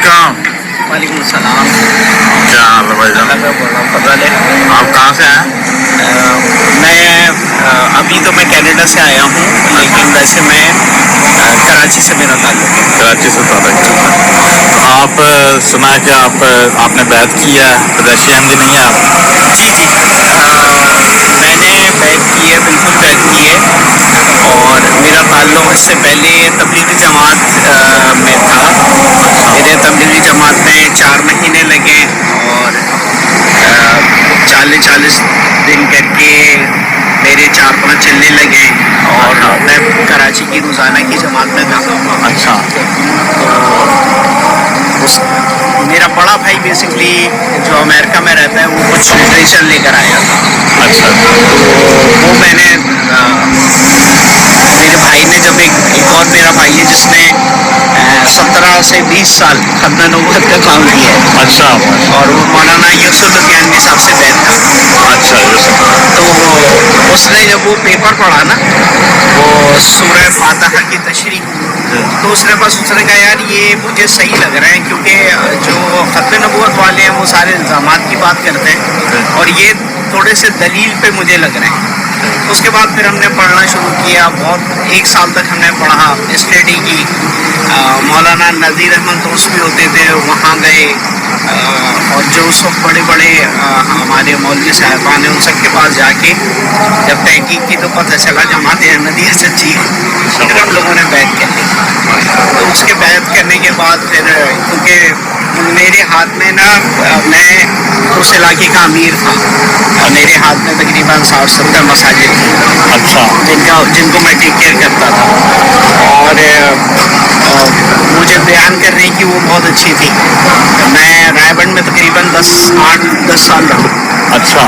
السلام. وعلیکم السلام. کیا حال ہے بھائی جان؟ میں بول رہا ہوں فضل ہے. آپ کہاں سے ہیں؟ میں ابھی تو میں کینیڈا سے آیا ہوں، لیکن ویسے میں کراچی سے میرا تعلق ہے. کراچی سے تعلق ہے. آپ سنا ہے کہ آپ نے بیعت کی ہے، پیدائشی احمدی نہیں ہے آپ؟ جی جی، میں نے بیعت کی ہے، بالکل بیعت کی ہے. اور میرا تعلق اس سے پہلے تبلیغی جماعت میں تھا. میرے تبلیغی جماعت میں 4 مہینے لگے اور 40 دن کر کے میرے 4-5 چلنے لگے. اور میں کراچی کی روزانہ کی جماعت میں تھا. اچھا. میرا بڑا بھائی بیسکلی جو امریکہ میں رہتا ہے وہ کچھ لٹریچر لے کر آیا تھا. اچھا. وہ میں نے میرے بھائی نے جب ایک اور میرا بھائی ہے جس نے 17 سے 20 سال ختم نبوت کا کام کیا ہے. اچھا. اور وہ مولانا یوسف لدھیانوی صاحب سے بیعت تھا. اچھا یوسف. تو اس نے جب وہ پیپر پڑھا نا، وہ سورہ فاتحہ کی تشریح، تو اس نے کہا یار یہ مجھے صحیح لگ رہا ہے، کیونکہ جو ختم نبوت والے ہیں وہ سارے الزامات کی بات کرتے ہیں اور یہ تھوڑے سے دلیل پہ مجھے لگ رہے ہیں. اس کے بعد پھر ہم نے پڑھنا شروع کیا. بہت 1 سال تک ہم نے پڑھا، اسٹڈی کی. مولانا نذیر احمد دوست بھی ہوتے تھے، وہاں گئے. اور جو اس وقت بڑے بڑے ہمارے مولوی صاحبان ہیں ان سب کے پاس جا کے جب تحقیق کی تو پتہ چلا جماعت احمدیہ سچی ہے. پھر ہم لوگوں نے بیعت کر لی. تو اس کے بیعت کرنے کے بعد پھر کیونکہ میرے ہاتھ میں نا، میں اس علاقے کا امیر تھا، میرے ہاتھ میں تقریباً 60-70 مساجد تھیں. اچھا. جن کو میں ٹیک کیئر کرتا تھا. اور مجھے بیان کرنے کی وہ بہت اچھی تھی. میں رائے بنڈ میں تقریباً 8-10 سال رہا. اچھا.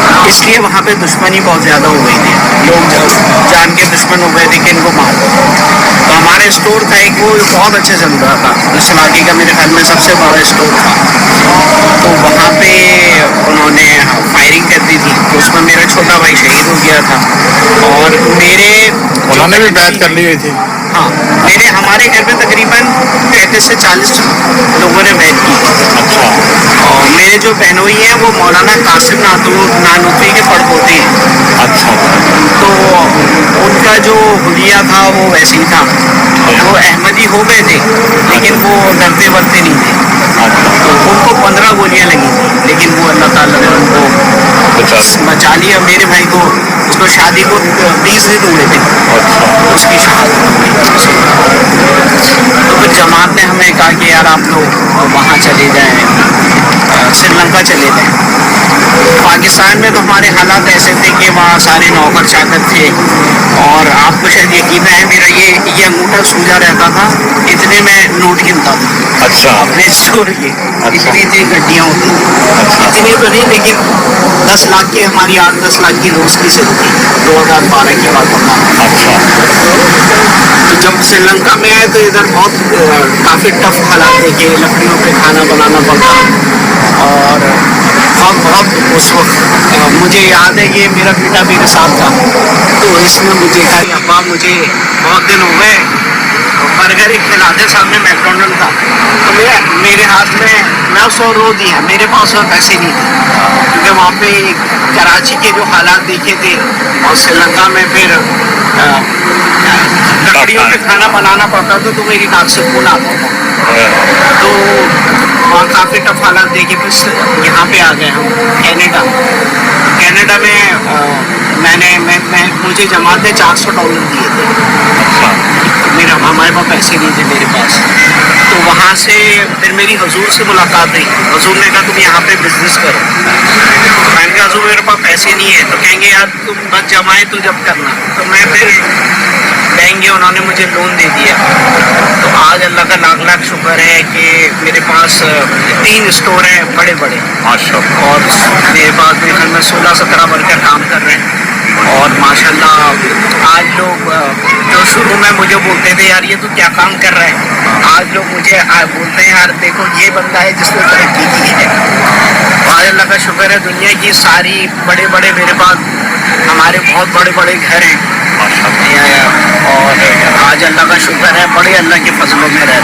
تو اس لیے وہاں پہ دشمنی بہت زیادہ ہو گئی تھی. لوگ جان کے دشمن ہو گئے تھے کہ ان کو مار دو. تو ہمارا اسٹور تھا ایک، وہ بہت اچھا چل رہا تھا. اس علاقے کا میرے خیال میں سب سے بڑا اسٹور تھا. تو وہاں پہ انہوں نے فائرنگ کر دی تھی، تو اس میں میرا چھوٹا بھائی شہید ہو گیا تھا. اور انہوں نے بھی بیعت کر لی ہوئی تھی. ہاں، ہمارے گھر میں تقریباً 35 سے 40 لوگوں نے بیعت کی. اچھا. اور میرے جو بہنوئی ہیں وہ مولانا قاسم نانوتوی کے پڑپوتے ہیں. اچھا. تو ان کا جو حلیہ تھا وہ ویسے ہی تھا. وہ احمدی ہو گئے تھے لیکن وہ ڈرتے ورتے نہیں تھے. تو ان کو 15 گولیاں لگی تھیں، لیکن وہ اللہ تعالیٰ نے ان کو بچا لیا. میرے بھائی کو، اس کو شادی کو 20 دن ہوئے تھے، اس کی شہادت ہو گئی. تو پھر جماعت نے ہمیں کہا کہ یار آپ لوگ وہاں چلے جائیں، سری لنکا چلے جائیں. پاکستان میں تو ہمارے حالات ایسے تھے کہ وہاں سارے نوکر چاکر تھے. اور آپ کو شاید یقین ہے، میرا یہ انگوٹھا سوجا رہتا تھا، اتنے میں نوٹ گنتا تھا. اچھا. اپنے اسٹور کی اتنی اتنی گڈیاں ہوتی ہیں، اتنی تو نہیں لیکن 10 لاکھ کی، ہماری 8-10 لاکھ کی روز کی سے ہوتی. 2012 کی بات ہوتا. تو جب سری لنکا میں آئے تو ادھر کافی ٹف حالات دیکھے. لکڑیوں پہ کھانا بنانا پڑتا. اور بہت اس وقت مجھے یاد ہے کہ میرا بیٹا میرے ساتھ تھا. تو اس نے مجھے کہا کہ ابا مجھے بہت دن ہو گئے برگر ایک کھلاتے. سامنے میک ڈونلڈ تھا. تو میرے ہاتھ میں اس کو رو دیا. میرے پاس اور پیسے نہیں تھے، کیونکہ وہاں پہ کراچی کے جو حالات دیکھے تھے اور سری لنکا میں پھر لکڑیوں پہ کھانا بنانا پڑتا تھا، تو میری ناک سے خون آتا تھا. تو وہاں کافی ٹف حالات دیکھے. بس یہاں پہ آ گئے ہم کینیڈا میں مجھے جماعت نے $400 دیے تھے. ہمارے پاس پیسے نہیں تھے میرے پاس. تو وہاں سے پھر میری حضور سے ملاقات ہوئی. حضور نے کہا تم یہاں پہ بزنس کرو. میں نے کہا حضور میرے پاس پیسے نہیں ہیں. تو کہیں گے یار تم بس جمائے تو جب کرنا. تو میں پھر کہیں گے انہوں نے مجھے لون دے دیا. تو آج اللہ کا لاکھ لاکھ شکر ہے کہ میرے پاس 3 اسٹور ہیں بڑے بڑے. اور میرے پاس میرے خیال میں 16-17 ورکر کام کر رہے ہیں. اور ماشاء اللہ آج لوگ جو شروع میں مجھے بولتے تھے یار یہ تو کیا کام کر رہے ہیں، آج لوگ مجھے بولتے ہیں یار دیکھو یہ بندہ ہے جس نے ترقی کی ہے. آج اللہ کا شکر ہے دنیا کی ساری بڑے بڑے میرے پاس ہمارے بہت بڑے بڑے گھر ہیں. اور آج اللہ کا شکر ہے بڑے اللہ کے فضلوں میں رہتے